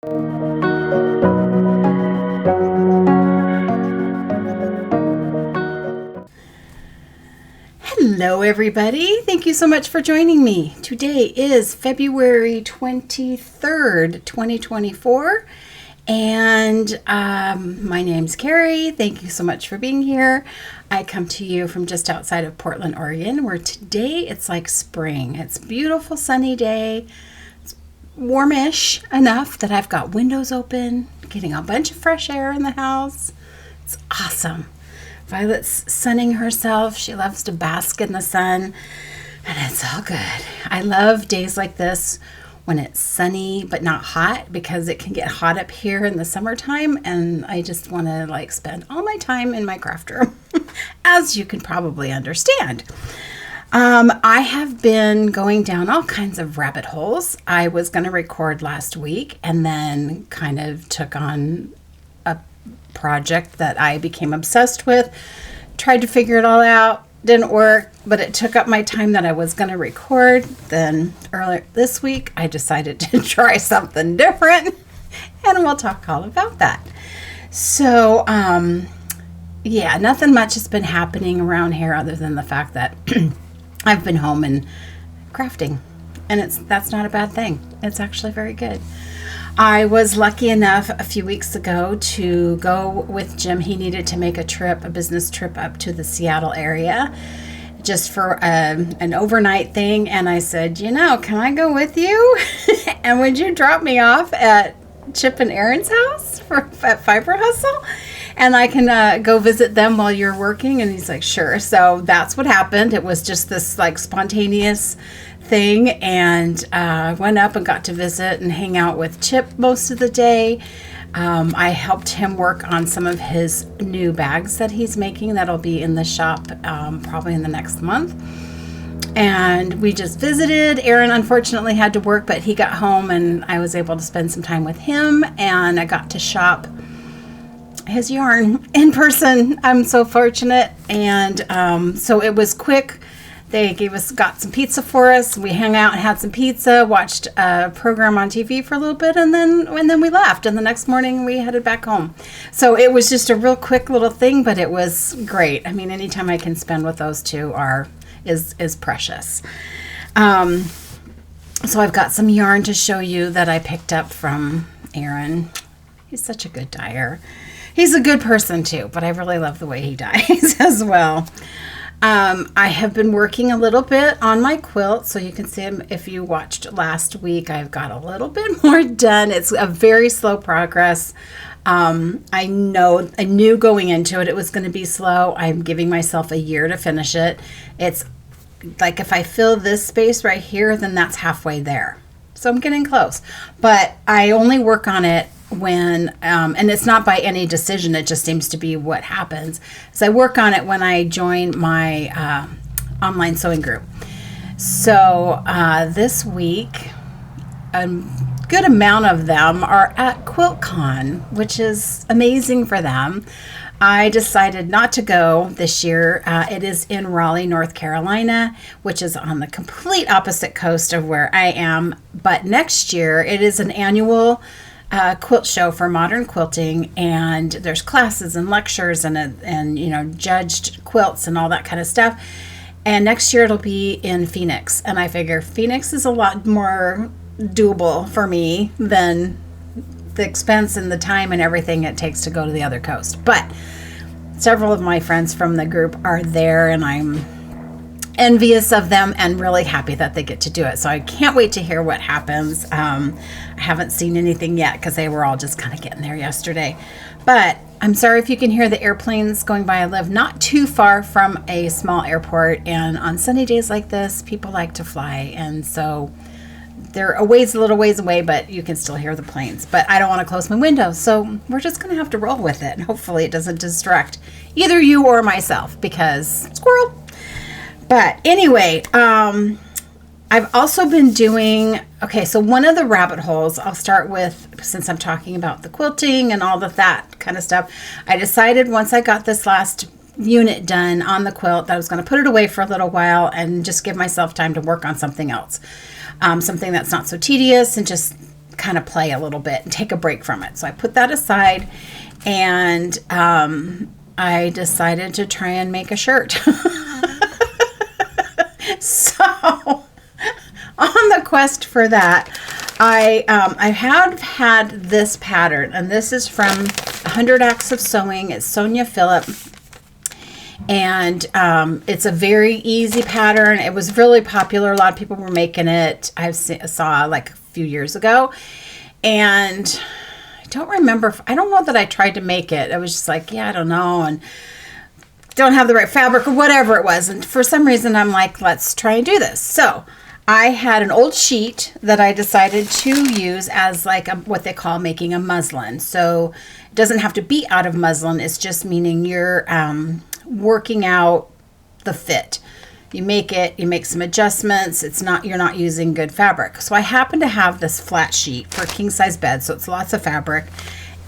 Hello everybody, thank you so much for joining me. Today is February 23rd, 2024, and my name's Carrie. Thank you so much for being here. I come to you from just outside of Portland, Oregon, where today it's like spring. It's a beautiful sunny day. It's warmish enough that I've got windows open, getting a bunch of fresh air in the house. It's awesome. Violet's sunning herself. She loves to bask in the sun, and it's all good. I love days like this when it's sunny but not hot, because it can get hot up here in the summertime, and I just want to spend all my time in my craft room, as you can probably understand. I have been going down all kinds of rabbit holes. I was going to record last week and then kind of took on a project that I became obsessed with, tried to figure it all out, didn't work, but it took up my time that I was going to record. Then earlier this week, I decided to try something different, and we'll talk all about that. So, yeah, nothing much has been happening around here other than the fact that I've been home and crafting, and that's not a bad thing. It's actually very good. I was lucky enough a few weeks ago to go with Jim. He needed to make a business trip up to the Seattle area just for an overnight thing. And I said, can I go with you? And would you drop me off at Chip and Aaron's house at Fiber Hustle? And I can go visit them while you're working. And he's like, sure. So that's what happened. It was just this spontaneous thing, and went up and got to visit and hang out with Chip most of the day. I helped him work on some of his new bags that he's making that'll be in the shop probably in the next month. And we just visited. Aaron unfortunately had to work, but he got home and I was able to spend some time with him, and I got to shop his yarn in person. I'm so fortunate. And so it was quick. They got some pizza for us. We hung out and had some pizza, watched a program on TV for a little bit, and then we left. And the next morning we headed back home. So it was just a real quick little thing, but it was great. I mean, anytime I can spend with those two is precious. So I've got some yarn to show you that I picked up from Aaron. He's such a good dyer. He's a good person too, but I really love the way he dyes as well. I have been working a little bit on my quilt, so you can see if you watched last week, I've got a little bit more done. It's a very slow progress. I knew going into it was going to be slow. I'm giving myself a year to finish it. It's like if I fill this space right here, then that's halfway there. So I'm getting close. But I only work on it when, and it's not by any decision, it just seems to be what happens. So I work on it when I join my online sewing group. So this week, a good amount of them are at QuiltCon, which is amazing for them. I decided not to go this year. It is in Raleigh, North Carolina, which is on the complete opposite coast of where I am. But next year, it is an annual quilt show for modern quilting, and there's classes and lectures and judged quilts and all that kind of stuff. And next year it'll be in Phoenix, and I figure Phoenix is a lot more doable for me than the expense and the time and everything it takes to go to the other coast. But several of my friends from the group are there, and I'm envious of them and really happy that they get to do it. So I can't wait to hear what happens. I haven't seen anything yet because they were all just kind of getting there yesterday. But I'm sorry if you can hear the airplanes going by. I live not too far from a small airport, and on sunny days like this, people like to fly. And so they're a little ways away, but you can still hear the planes. But I don't want to close my window, so we're just going to have to roll with it. And hopefully it doesn't distract either you or myself, because squirrel. But anyway, I've also been doing, so one of the rabbit holes I'll start with, since I'm talking about the quilting and all of that kind of stuff. I decided once I got this last unit done on the quilt that I was going to put it away for a little while and just give myself time to work on something else. Something that's not so tedious and just kind of play a little bit and take a break from it. So I put that aside, and I decided to try and make a shirt. So on the quest for that, I have had this pattern, and this is from 100 Acts of Sewing. It's Sonia Phillip, and it's a very easy pattern. It was really popular. A lot of people were making it. Saw like a few years ago, and I don't remember. I don't know that I tried to make it. I was just like, yeah, I don't know, and don't have the right fabric or whatever it was. And for some reason, I'm like, let's try and do this. So I had an old sheet that I decided to use as like what they call making a muslin. So it doesn't have to be out of muslin. It's just meaning you're working out the fit. You make it, you make some adjustments. You're not using good fabric. So I happen to have this flat sheet for a king size bed. So it's lots of fabric,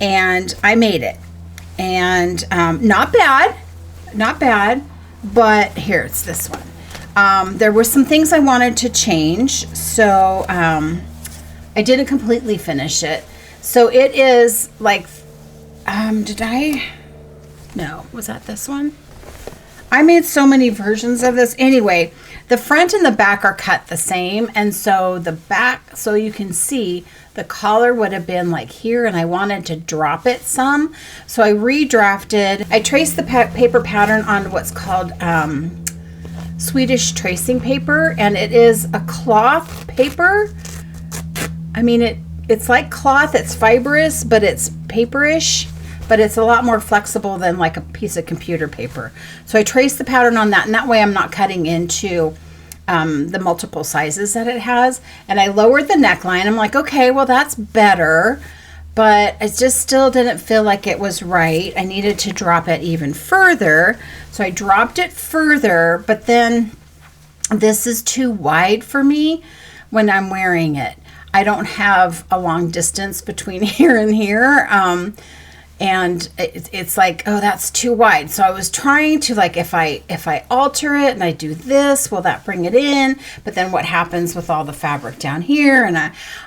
and I made it, and not bad, but here, it's this one. There were some things I wanted to change, so I didn't completely finish it. So it is like, no, was that this one? I made so many versions of this. Anyway, the front and the back are cut the same, and so the back, so you can see the collar would have been like here, and I wanted to drop it some. So I redrafted. I traced the paper pattern on what's called Swedish tracing paper, and it is a cloth paper. I mean, it's like cloth. It's fibrous, but it's paperish, but it's a lot more flexible than like a piece of computer paper. So I traced the pattern on that, and that way I'm not cutting into the multiple sizes that it has. And I lowered the neckline. I'm like, okay, well, that's better, but it just still didn't feel like it was right. I needed to drop it even further. So I dropped it further, but then this is too wide for me when I'm wearing it. I don't have a long distance between here and here. And it's like, oh, that's too wide. So I was trying to, like, if I alter it and I do this, will that bring it in? But then what happens with all the fabric down here? And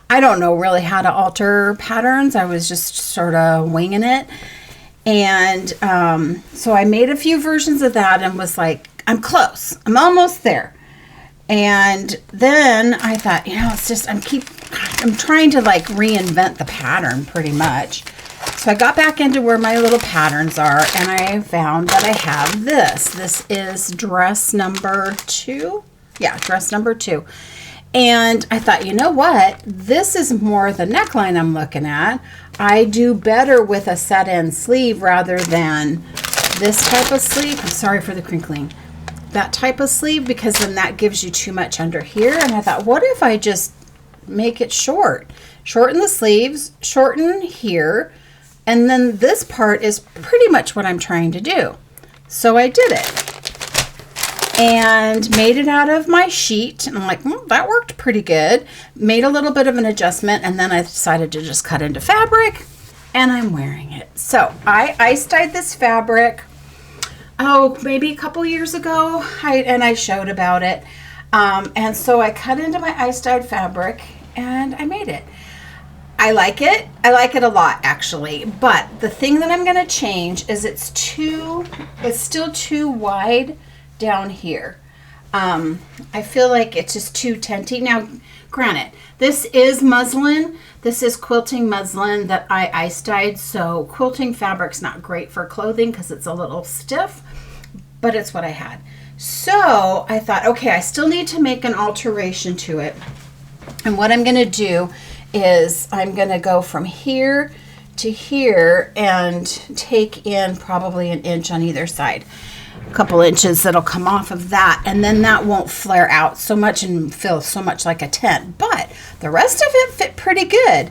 I don't know really how to alter patterns. I was just sort of winging it. And so I made a few versions of that and was like, I'm close. I'm almost there. And then I thought, it's just, I'm trying to like reinvent the pattern pretty much. So I got back into where my little patterns are, and I found that I have this. This is dress number 2. Yeah, dress number 2. And I thought, you know what? This is more the neckline I'm looking at. I do better with a set-in sleeve rather than this type of sleeve. I'm sorry for the crinkling. That type of sleeve, because then that gives you too much under here. And I thought, what if I just make it short? Shorten the sleeves, shorten here, and then this part is pretty much what I'm trying to do. So I did it and made it out of my sheet. And I'm like, that worked pretty good. Made a little bit of an adjustment, and then I decided to just cut into fabric, and I'm wearing it. So I ice-dyed this fabric, maybe a couple years ago, and I showed about it. And so I cut into my ice-dyed fabric, and I made it. I like it. I like it a lot, actually. But the thing that I'm going to change is it's still too wide down here. I feel like it's just too tenty. Now, granted, this is muslin. This is quilting muslin that I ice dyed. So quilting fabric's not great for clothing because it's a little stiff, but it's what I had. So I thought, okay, I still need to make an alteration to it. And what I'm going to do is I'm going to go from here to here and take in probably an inch on either side. A couple inches that'll come off of that, and then that won't flare out so much and feel so much like a tent. But the rest of it fit pretty good.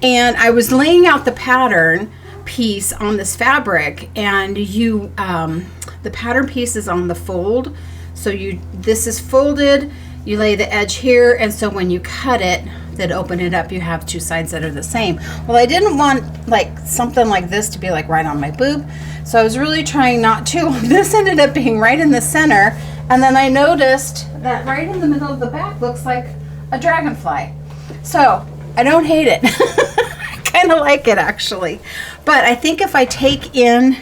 And I was laying out the pattern piece on this fabric, and the pattern piece is on the fold. So this is folded, you lay the edge here, and so when you cut it, then open it up, you have two sides that are the same. Well, I didn't want like something like this to be like right on my boob, so I was really trying not to. This ended up being right in the center, and then I noticed that right in the middle of the back looks like a dragonfly. So I don't hate it. I kind of like it actually. But I think if I take in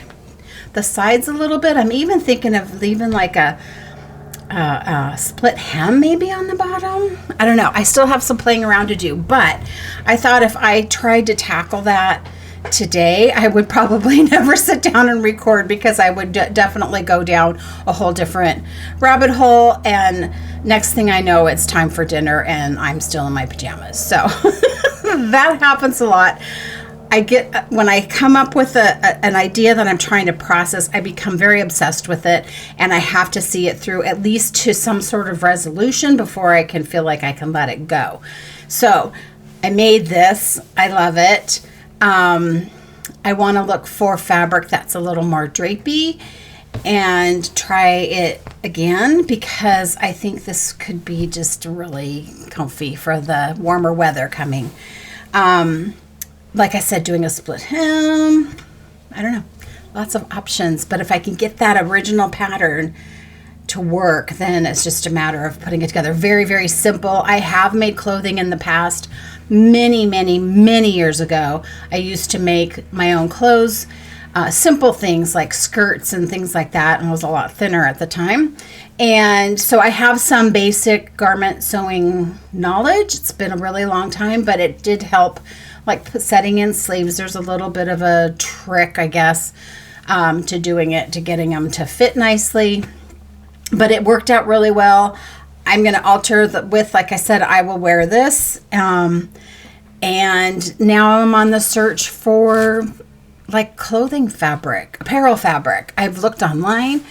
the sides a little bit, I'm even thinking of leaving like a split hem maybe on the bottom. I don't know. I still have some playing around to do, but I thought if I tried to tackle that today, I would probably never sit down and record, because I would definitely go down a whole different rabbit hole, and next thing I know, it's time for dinner and I'm still in my pajamas. So that happens a lot. When I come up with an idea that I'm trying to process, I become very obsessed with it, and I have to see it through at least to some sort of resolution before I can feel like I can let it go. So I made this. I love it. I want to look for fabric that's a little more drapey and try it again, because I think this could be just really comfy for the warmer weather coming. Like I said, doing a split hem, I don't know, lots of options. But if I can get that original pattern to work, then it's just a matter of putting it together. Very, very simple. I have made clothing in the past. Many, many, many years ago, I used to make my own clothes, simple things like skirts and things like that, and I was a lot thinner at the time. And so I have some basic garment sewing knowledge. It's been a really long time, but it did help, like setting in sleeves. There's a little bit of a trick, I guess, to doing it, to getting them to fit nicely. But it worked out really well. I'm going to alter the width. Like I said, I will wear this. And now I'm on the search for like clothing fabric, apparel fabric. I've looked online.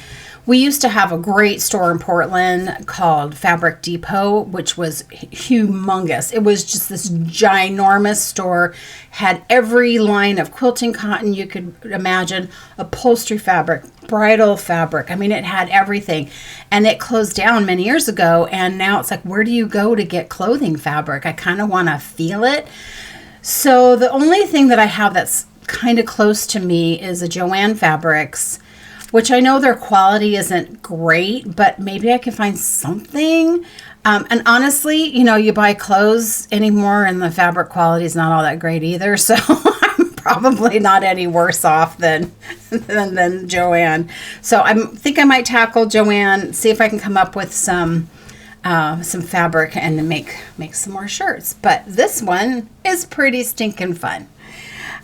We used to have a great store in Portland called Fabric Depot, which was humongous. It was just this ginormous store, had every line of quilting cotton you could imagine, upholstery fabric, bridal fabric. I mean, it had everything. And it closed down many years ago. And now it's like, where do you go to get clothing fabric? I kind of want to feel it. So the only thing that I have that's kind of close to me is a Joann Fabrics, which I know their quality isn't great, but maybe I can find something. And honestly, you buy clothes anymore and the fabric quality is not all that great either. So I'm probably not any worse off than Joann. So I think I might tackle Joann, see if I can come up with some fabric and make some more shirts. But this one is pretty stinking fun.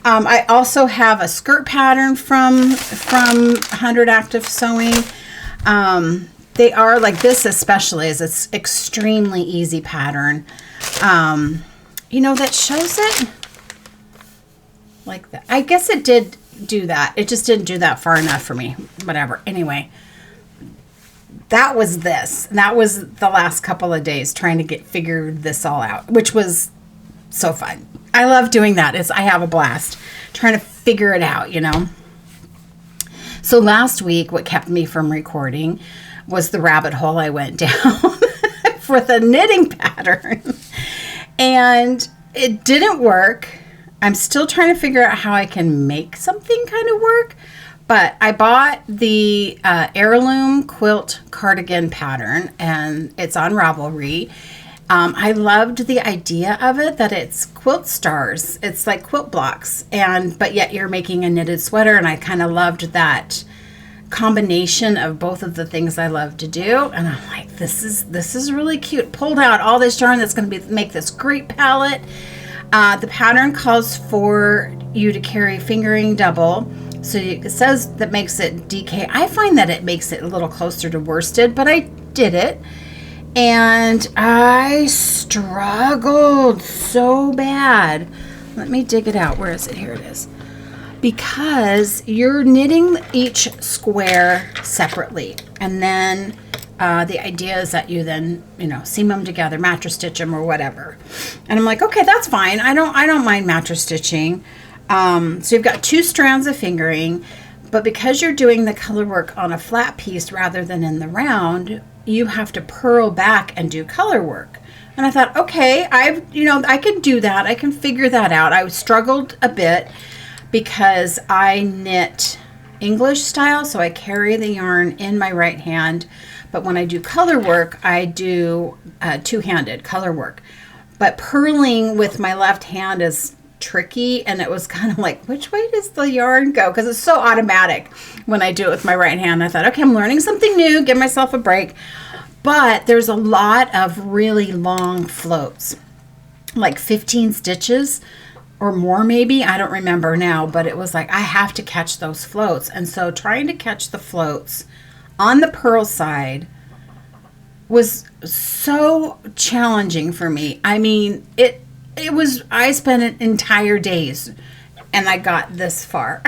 I also have a skirt pattern from 100 Active Sewing. They are like this, especially as it's extremely easy pattern. That shows it like that. I guess it did do that. It just didn't do that far enough for me. Whatever. Anyway, that was this. That was the last couple of days trying to figure this all out, which was so fun. I love doing that. I have a blast trying to figure it out, So last week, what kept me from recording was the rabbit hole I went down for the knitting pattern. And it didn't work. I'm still trying to figure out how I can make something kind of work. But I bought the Heirloom Quilt Cardigan pattern, and it's on Ravelry. I loved the idea of it, that it's quilt stars. It's like quilt blocks, but yet you're making a knitted sweater, and I kind of loved that combination of both of the things I love to do. And I'm like, this is really cute. Pulled out all this yarn that's going to make this great palette. The pattern calls for you to carry fingering double. So it says that makes it DK. I find that it makes it a little closer to worsted, but I did it. And I struggled so bad. Let me dig it out. Where is it? Here it is. Because you're knitting each square separately. And then the idea is that you then, seam them together, mattress stitch them or whatever. And I'm like, okay, that's fine. I don't mind mattress stitching. So you've got 2 strands of fingering. But because you're doing the color work on a flat piece rather than in the round, you have to purl back and do color work. And I thought, okay, I can do that. I can figure that out. I struggled a bit because I knit English style, so I carry the yarn in my right hand. But when I do color work, I do two-handed color work. But purling with my left hand is tricky, and it was kind of like, which way does the yarn go? Because it's so automatic when I do it with my right hand. I thought, okay, I'm learning something new, give myself a break. But there's a lot of really long floats, like 15 stitches or more maybe. I don't remember now, but it was like I have to catch those floats. And so trying to catch the floats on the purl side was so challenging for me. I mean, it was, I spent entire days and I got this far.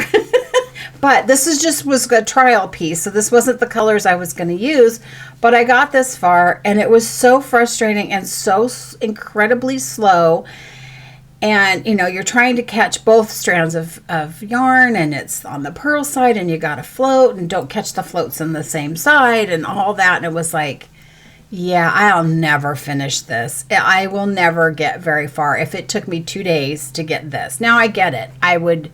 But this was a trial piece, so this wasn't the colors I was going to use, but I got this far, and it was so frustrating and so incredibly slow. And, you know, you're trying to catch both strands of yarn, and it's on the purl side, and you got to float, and don't catch the floats on the same side, and all that. And it was like, yeah, I'll never finish this. I will never get very far if it took me 2 days to get this. Now, I get it. I would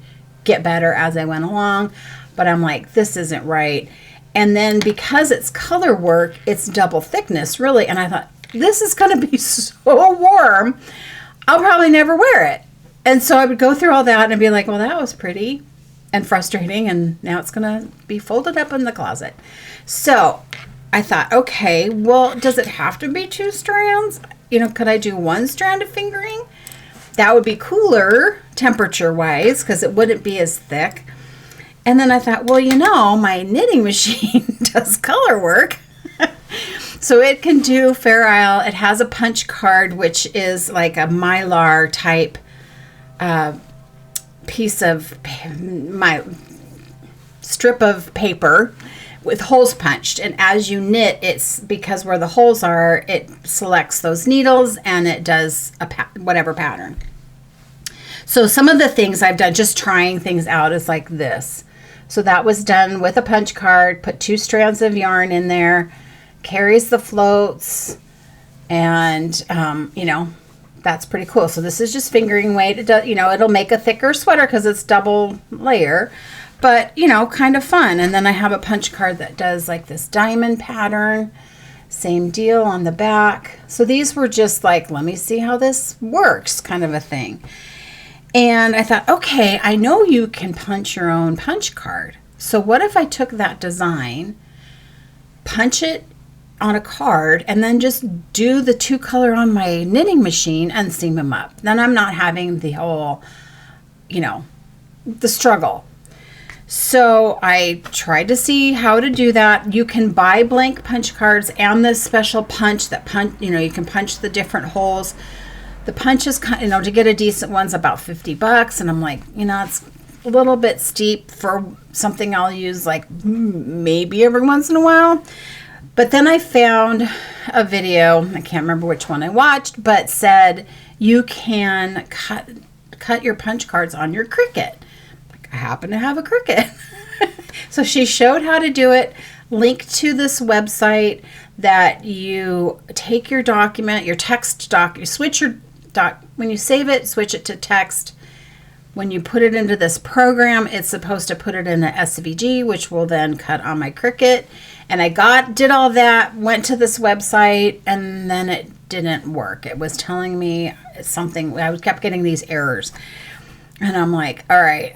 get better as I went along, but I'm like, this isn't right. And then because it's color work, it's double thickness, really. And I thought, this is going to be so warm, I'll probably never wear it. And so I would go through all that and be like, well, that was pretty and frustrating, and now it's going to be folded up in the closet. So I thought, okay, well, does it have to be 2 strands? You know, could I do 1 strand of fingering? That would be cooler temperature-wise because it wouldn't be as thick. And then I thought, well, you know, my knitting machine does color work. So it can do Fair Isle. It has a punch card, which is like a Mylar type piece of my strip of paper with holes punched. And as you knit, it's because where the holes are, it selects those needles and it does whatever pattern. So some of the things I've done, just trying things out, is like this. So that was done with a punch card, put 2 strands of yarn in there, carries the floats, and, you know, that's pretty cool. So this is just fingering weight. It does, you know, it'll make a thicker sweater because it's double layer, but, you know, kind of fun. And then I have a punch card that does like this diamond pattern. Same deal on the back. So these were just like, let me see how this works kind of a thing. And I thought, okay, I know you can punch your own punch card. So what if I took that design, punch it on a card, and then just do the 2 color on my knitting machine and seam them up? Then I'm not having the whole, you know, the struggle. So I tried to see how to do that. You can buy blank punch cards and the special punch that you know, you can punch the different holes. The punch is, you know, to get a decent one's about $50, and I'm like, you know, it's a little bit steep for something I'll use like maybe every once in a while. But then I found a video, I can't remember which one I watched, but said you can cut your punch cards on your Cricut. I happen to have a Cricut. So she showed how to do it, linked to this website that you take your document, your text doc, you switch your when you save it, switch it to text. When you put it into this program, it's supposed to put it in an SVG, which will then cut on my Cricut. And I did all that, went to this website, and then it didn't work. It was telling me something. I kept getting these errors. And I'm like, all right,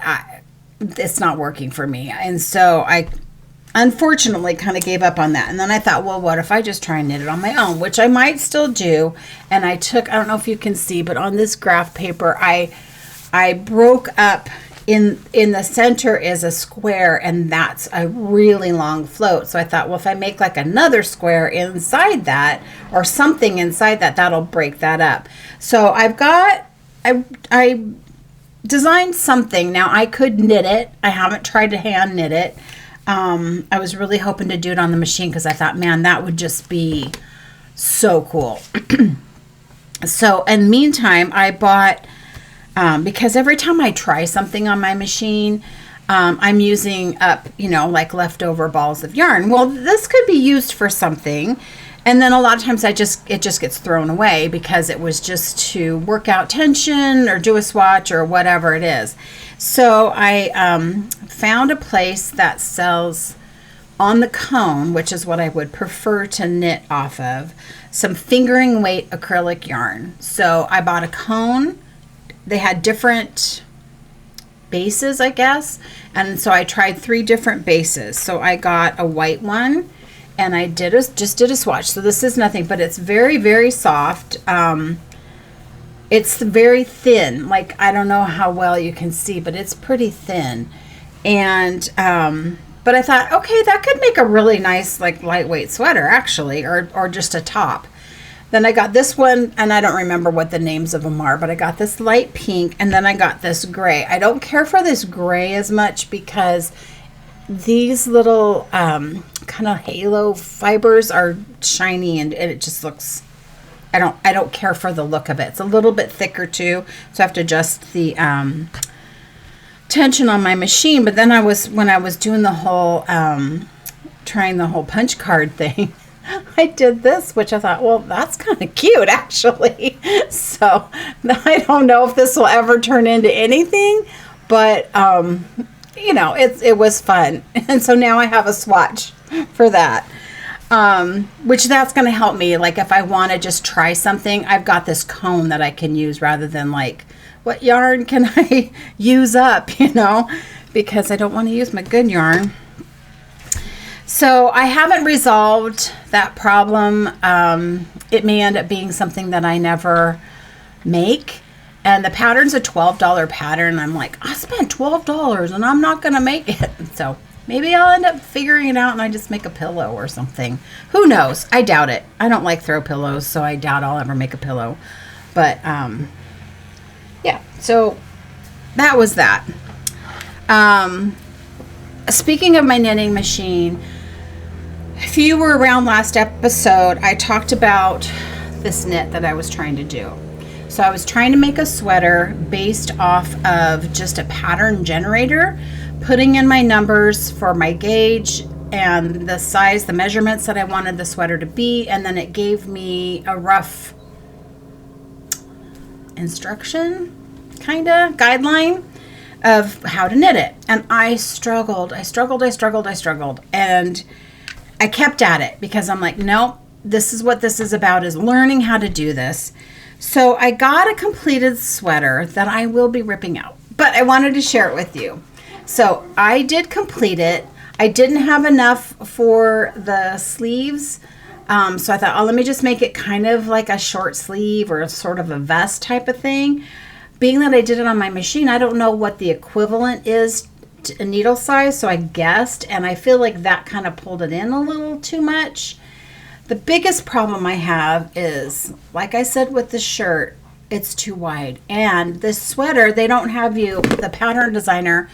it's not working for me. And so I unfortunately kind of gave up on that. And then I thought, well, what if I just try and knit it on my own, which I might still do. And I don't know if you can see, but on this graph paper, I broke up in the center is a square, and that's a really long float. So I thought, well, if I make like another square inside that or something inside that, that'll break that up. So I designed something. Now I could knit it. I haven't tried to hand knit it. I was really hoping to do it on the machine because I thought, man, that would just be so cool. So in the meantime, I bought, because every time I try something on my machine, I'm using up, you know, like leftover balls of yarn. Well, this could be used for something. And then a lot of times it just gets thrown away because it was just to work out tension or do a swatch or whatever it is. So I found a place that sells on the cone, which is what I would prefer to knit off of, some fingering weight acrylic yarn. So I bought a cone. They had different bases, I guess. And so I tried 3 different bases. So I got a white one and I just did a swatch. So this is nothing, but it's very, very soft. It's very thin. Like, I don't know how well you can see, but it's pretty thin. And, but I thought, okay, that could make a really nice, like, lightweight sweater, actually, or just a top. Then I got this one, and I don't remember what the names of them are, but I got this light pink, and then I got this gray. I don't care for this gray as much because these little kind of halo fibers are shiny, and it just looks, I don't care for the look of it. It's a little bit thicker too, so I have to adjust the tension on my machine. But then when I was doing the whole trying the whole punch card thing, I did this, which I thought, well, that's kind of cute actually. So I don't know if this will ever turn into anything, but you know, it was fun. And so now I have a swatch for that, which that's going to help me. Like, if I want to just try something, I've got this cone that I can use rather than like, what yarn can I use up, you know, because I don't want to use my good yarn. So I haven't resolved that problem. It may end up being something that I never make. And the pattern's a $12 pattern. I'm like, I spent $12 and I'm not going to make it. So maybe I'll end up figuring it out and I just make a pillow or something. Who knows? I doubt it. I don't like throw pillows, so I doubt I'll ever make a pillow. But, yeah, so that was that. Speaking of my knitting machine, if you were around last episode, I talked about this knit that I was trying to do. So I was trying to make a sweater based off of just a pattern generator, putting in my numbers for my gauge and the size, the measurements that I wanted the sweater to be, and then it gave me a rough instruction, kind of guideline of how to knit it. And I struggled, and I kept at it because I'm like, nope, this is what this is about, is learning how to do this. So I got a completed sweater that I will be ripping out, but I wanted to share it with you. So I did complete it. I didn't have enough for the sleeves. So I thought, oh, let me just make it kind of like a short sleeve or sort of a vest type of thing. Being that I did it on my machine, I don't know what the equivalent is to a needle size, so I guessed, and I feel like that kind of pulled it in a little too much. The biggest problem I have is, like I said with the shirt, it's too wide. And this sweater, they don't have you, the pattern designer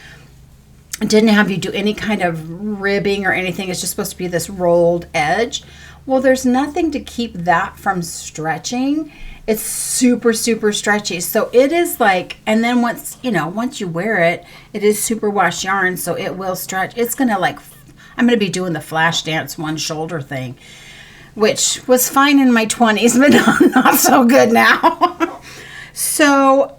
didn't have you do any kind of ribbing or anything. It's just supposed to be this rolled edge. Well, there's nothing to keep that from stretching. It's super, super stretchy. So it is like, and then once you wear it, it is super wash yarn, so it will stretch. It's going to like, I'm going to be doing the flash dance one shoulder thing, which was fine in my 20s, but not so good now. So,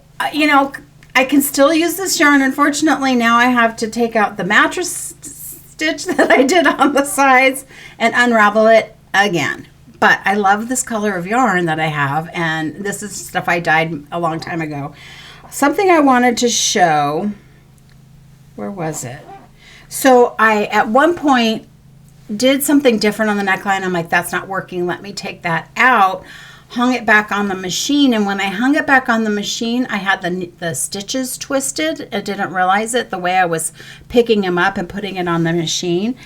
I can still use this yarn. Unfortunately, now I have to take out the mattress stitch that I did on the sides and unravel it again. But I love this color of yarn that I have, and this is stuff I dyed a long time ago. Something I wanted to show, where was it? So I, at one point, did something different on the neckline. I'm like, that's not working. Let me take that out. Hung it back on the machine, and when I hung it back on the machine, I had the stitches twisted. I didn't realize it the way I was picking them up and putting it on the machine.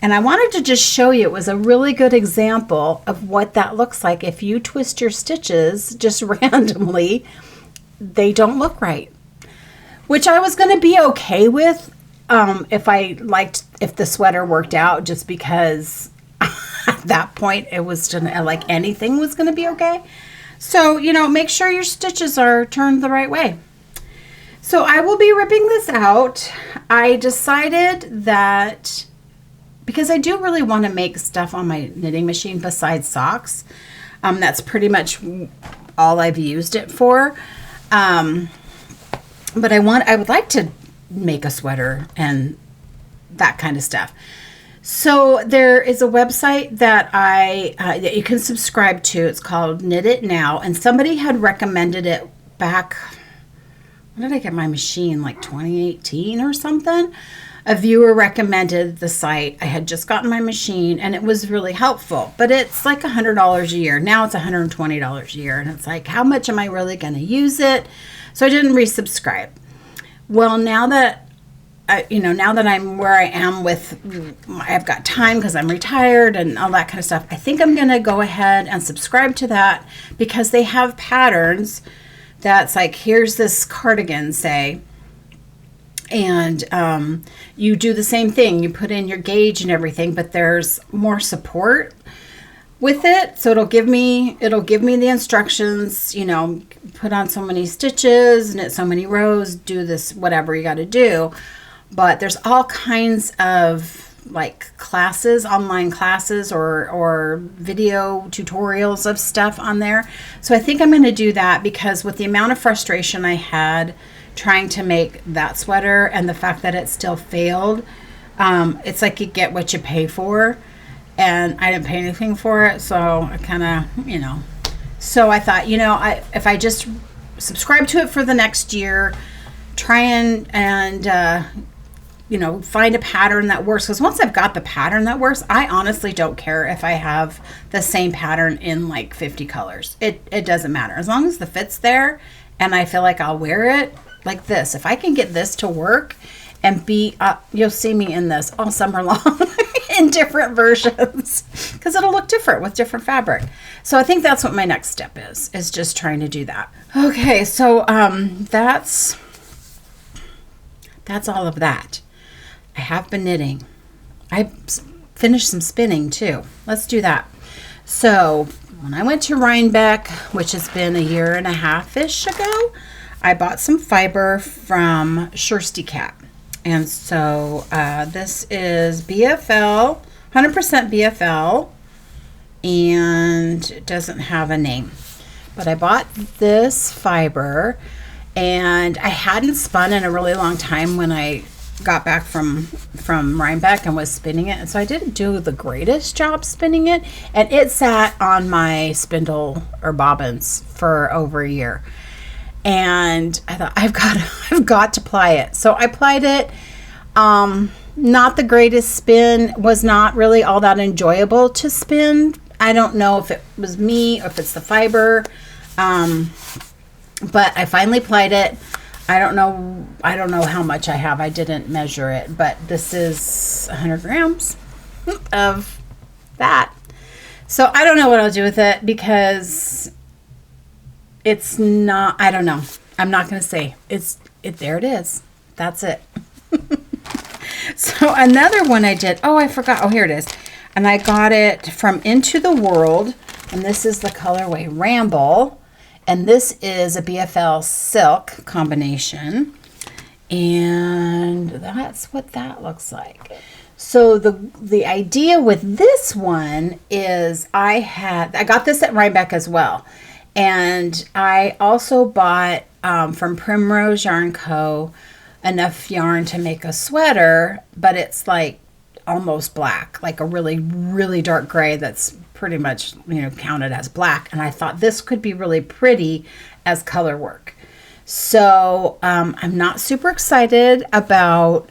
And I wanted to just show you, it was a really good example of what that looks like. If you twist your stitches just randomly, they don't look right. Which I was going to be okay with if the sweater worked out, just because at that point it was like anything was going to be okay. So, make sure your stitches are turned the right way. So I will be ripping this out. I decided that because I do really want to make stuff on my knitting machine besides socks. That's pretty much all I've used it for. But I would like to make a sweater and that kind of stuff. So there is a website that that you can subscribe to. It's called Knit It Now, and somebody had recommended it back. When did I get my machine? Like 2018 or something. A viewer recommended the site. I had just gotten my machine, and it was really helpful. But it's like $100 a year. Now it's $120 a year, and it's like, how much am I really going to use it? So I didn't resubscribe. Well, now that now that I'm where I am with, I've got time because I'm retired and all that kind of stuff. I think I'm going to go ahead and subscribe to that because they have patterns that's like, here's this cardigan, say, and you do the same thing. You put in your gauge and everything, but there's more support with it. So it'll give me the instructions, put on so many stitches, knit so many rows, do this, whatever you got to do. But there's all kinds of like classes, online classes or video tutorials of stuff on there. So I think I'm going to do that because with the amount of frustration I had trying to make that sweater and the fact that it still failed, it's like you get what you pay for, and I didn't pay anything for it. So I kind of, so I thought, if I just subscribe to it for the next year, try and find a pattern that works. Because once I've got the pattern that works, I honestly don't care if I have the same pattern in like 50 colors. It doesn't matter. As long as the fit's there and I feel like I'll wear it like this. If I can get this to work and you'll see me in this all summer long in different versions because it'll look different with different fabric. So I think that's what my next step is just trying to do that. Okay, so that's all of that. I have been knitting. I finished some spinning too. Let's do that. So when I went to Rhinebeck, which has been a year and a half-ish ago, I bought some fiber from Sherstycat. And so this is BFL, 100% BFL, and it doesn't have a name. But I bought this fiber, and I hadn't spun in a really long time when I got back from Rhinebeck and was spinning it, and so I didn't do the greatest job spinning it, and it sat on my spindle or bobbins for over a year, and I thought I've got to ply it. So I plied it. Not the greatest spin, was not really all that enjoyable to spin. I don't know if it was me or if it's the fiber, but I finally plied it. I don't know how much I have. I didn't measure it, but this is 100 grams of that. So I don't know what I'll do with it because it's not, I don't know. I'm not going to say. There it is. That's it. So another one I did, I forgot. Oh, here it is. And I got it from Into the World, and this is the colorway Ramble. And this is a BFL silk combination. And that's what that looks like. So the idea with this one is I got this at Rhinebeck as well. And I also bought from Primrose Yarn Co. enough yarn to make a sweater, but it's like almost black, like a really, really dark gray that's pretty much, counted as black. And I thought this could be really pretty as color work. So I'm not super excited about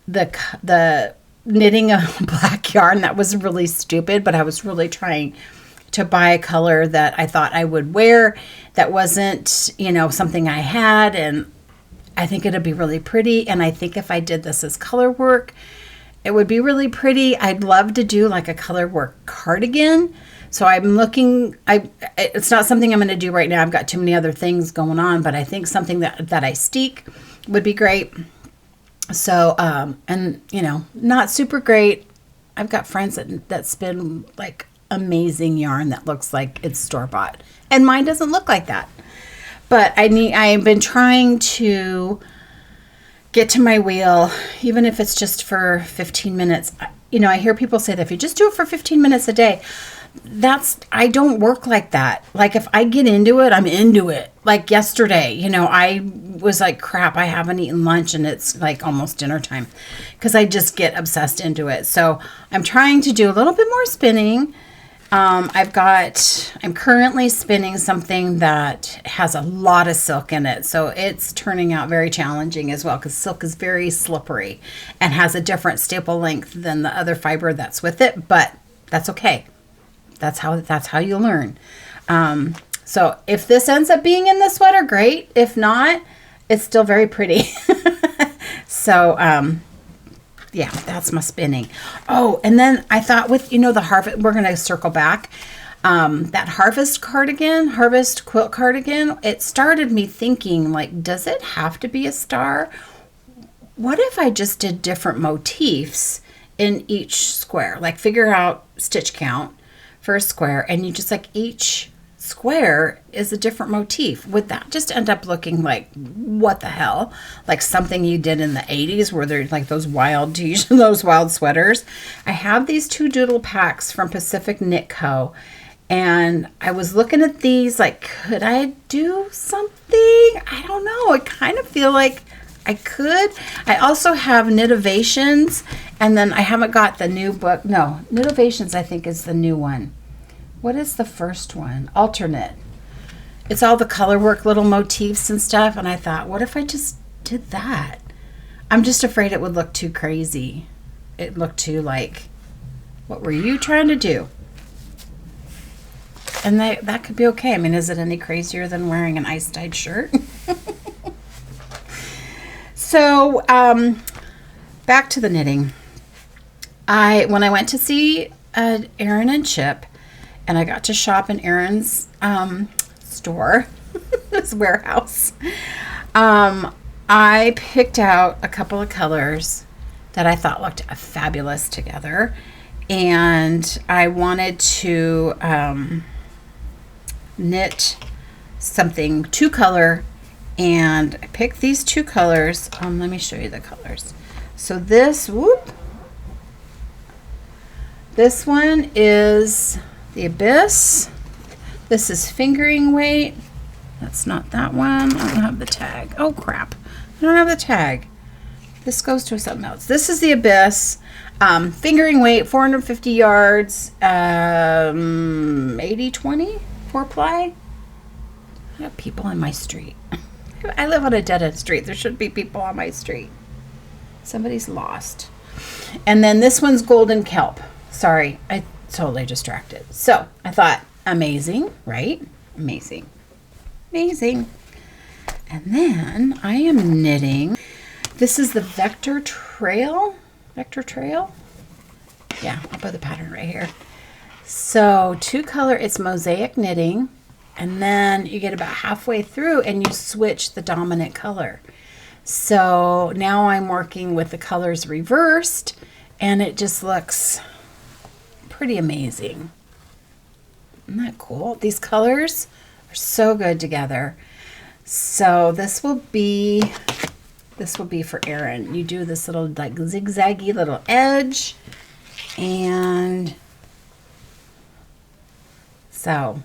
the knitting a black yarn. That was really stupid, but I was really trying to buy a color that I thought I would wear that wasn't, something I had. And I think it'd be really pretty. And I think if I did this as color work, it would be really pretty. I'd love to do like a color work cardigan. So I'm looking, it's not something I'm going to do right now. I've got too many other things going on, but I think something that I steek would be great. So, and not super great. I've got friends that spin like amazing yarn that looks like it's store-bought, and mine doesn't look like that. But I've been trying to get to my wheel, even if it's just for 15 minutes. I hear people say that if you just do it for 15 minutes a day, I don't work like that. Like if I get into it, I'm into it. like yesterday, you know, I was like, crap, I haven't eaten lunch and it's like almost dinner time because I just get obsessed into it. So I'm trying to do a little bit more spinning. I'm currently spinning something that has a lot of silk in it. So it's turning out very challenging as well because silk is very slippery and has a different staple length than the other fiber that's with it, but that's okay. That's how you learn. So if this ends up being in the sweater, great. If not, it's still very pretty. So, yeah, that's my spinning. Oh, and then I thought with, you know, the harvest, we're going to circle back. That harvest quilt cardigan, it started me thinking, like, does it have to be a star? What if I just did different motifs in each square? Like figure out stitch count for a square, and you just like each square is a different motif. Would that just end up looking like what the hell, like something you did in the 80s where there's like those wild those wild sweaters? I have these 2 doodle packs from Pacific Knit Co, and I was looking at these like, could I do something? I don't know. I kind of feel like I could. I also have Knitovations, and then I haven't got the new book. No, Knitovations I think is the new one. What is the first one? Alternate. It's all the color work, little motifs and stuff. And I thought, what if I just did that? I'm just afraid it would look too crazy. It looked too like, what were you trying to do? And that could be okay. I mean, is it any crazier than wearing an ice-dyed shirt? So, back to the knitting. When I went to see Erin and Chip, and I got to shop in Erin's store, his warehouse, I picked out a couple of colors that I thought looked fabulous together, and I wanted to knit something 2-color, and I picked these 2 colors. Let me show you the colors. So this one is the Abyss. This is Fingering Weight. That's not that one. I don't have the tag. Oh crap, I don't have the tag. This goes to something else. This is the Abyss. Fingering Weight, 450 yards, 80/20, 4-ply. I have people on my street. I live on a dead-end street. There should be people on my street. Somebody's lost. And then this one's Golden Kelp. Sorry, I totally distracted. So I thought, amazing, right? Amazing. Amazing. And then I am knitting. This is the Vector Trail. Vector Trail? Yeah, I'll put the pattern right here. So 2-color, it's mosaic knitting. And then you get about halfway through and you switch the dominant color. So now I'm working with the colors reversed, and it just looks pretty amazing. Isn't that cool? These colors are so good together. So this will be for Erin. You do this little like zigzaggy little edge, and so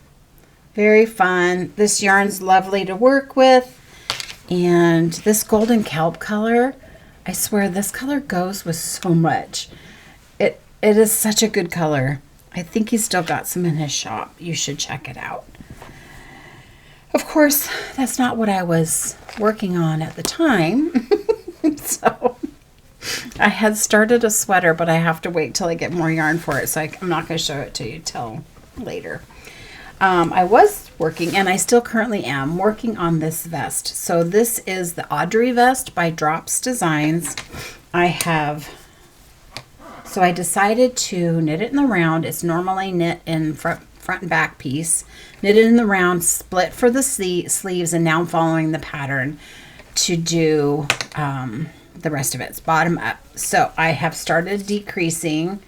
very fun. This yarn's lovely to work with. And this Golden Kelp color, I swear this color goes with so much. It is such a good color. I think he's still got some in his shop. You should check it out. Of course, that's not what I was working on at the time. So I had started a sweater, but I have to wait till I get more yarn for it. So I'm not going to show it to you till later. I was working, and I still currently am, working on this vest. So this is the Audrey vest by Drops Designs. So I decided to knit it in the round. It's normally knit in front and back piece. Knit it in the round, split for the sleeves, and now I'm following the pattern to do the rest of it. It's bottom up. So I have started decreasing.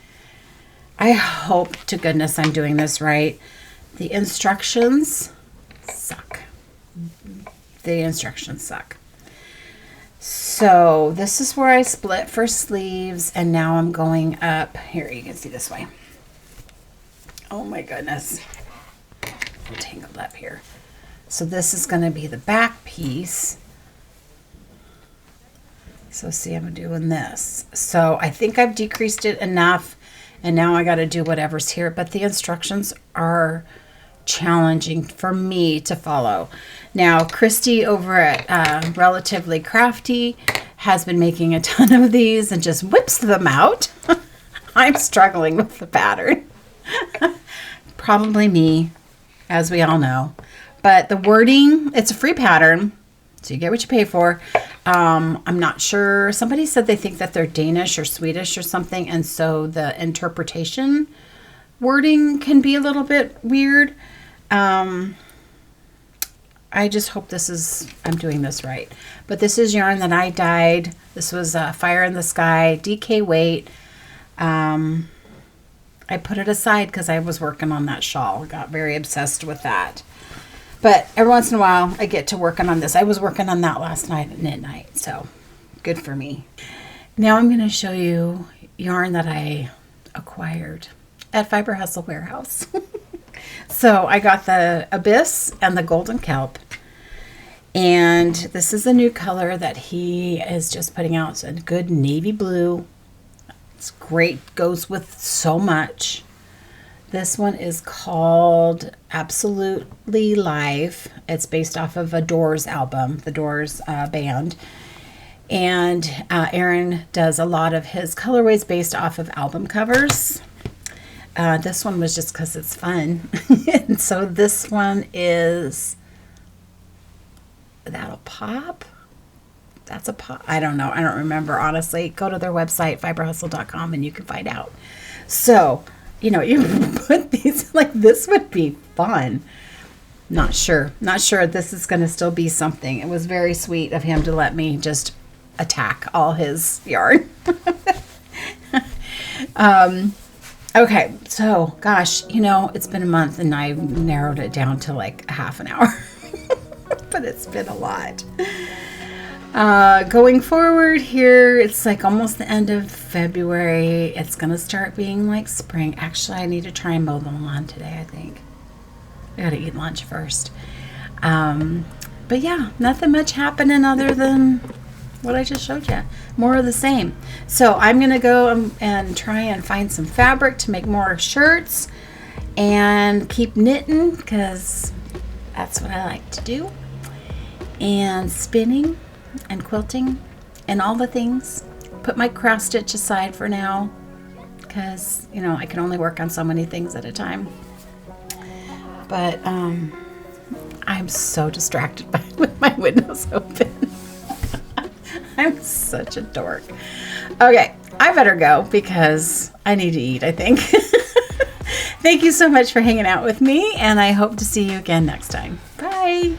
I hope to goodness I'm doing this right. The instructions suck. The instructions suck. So this is where I split for sleeves, and now I'm going up. Here, you can see this way. Oh my goodness. I'm tangled up here. So this is going to be the back piece. So see, I'm doing this. So I think I've decreased it enough, and now I got to do whatever's here. But the instructions are challenging for me to follow. Now, Christy over at Relatively Crafty has been making a ton of these and just whips them out. I'm struggling with the pattern. Probably me, as we all know. But the wording, it's a free pattern, so you get what you pay for. I'm not sure. Somebody said they think that they're Danish or Swedish or something, and so the interpretation wording can be a little bit weird. I just hope I'm doing this right. But this is yarn that I dyed. This was Fire in the Sky, DK weight. I put it aside because I was working on that shawl. I got very obsessed with that. But every once in a while, I get to working on this. I was working on that last night at midnight, so good for me. Now I'm going to show you yarn that I acquired at Fiber Hustle Warehouse. So I got the Abyss and the Golden Kelp. And this is a new color that he is just putting out. It's a good navy blue. It's great. Goes with so much. This one is called Absolutely Live. It's based off of a Doors album, the Doors band. And Aaron does a lot of his colorways based off of album covers. This one was just because it's fun. And so this one is, that'll pop. That's a pop. I don't know. I don't remember, honestly. Go to their website, fiberhustle.com, and you can find out. So, you know, you put these, like, this would be fun. Not sure. Not sure this is going to still be something. It was very sweet of him to let me just attack all his yarn. Okay, so, gosh, you know, it's been a month, and I narrowed it down to, like, a half an hour. But it's been a lot. Going forward here, it's like almost the end of February. It's going to start being like spring. Actually, I need to try and mow the lawn today, I think. I got to eat lunch first. But yeah, nothing much happening other than what I just showed you. More of the same. So I'm going to go and try and find some fabric to make more shirts and keep knitting because that's what I like to do. And spinning and quilting and all the things. Put my cross stitch aside for now because, you know, I can only work on so many things at a time. But I'm so distracted with my windows open. I'm such a dork. Okay, I better go because I need to eat, I think. Thank you so much for hanging out with me, and I hope to see you again next time. Bye.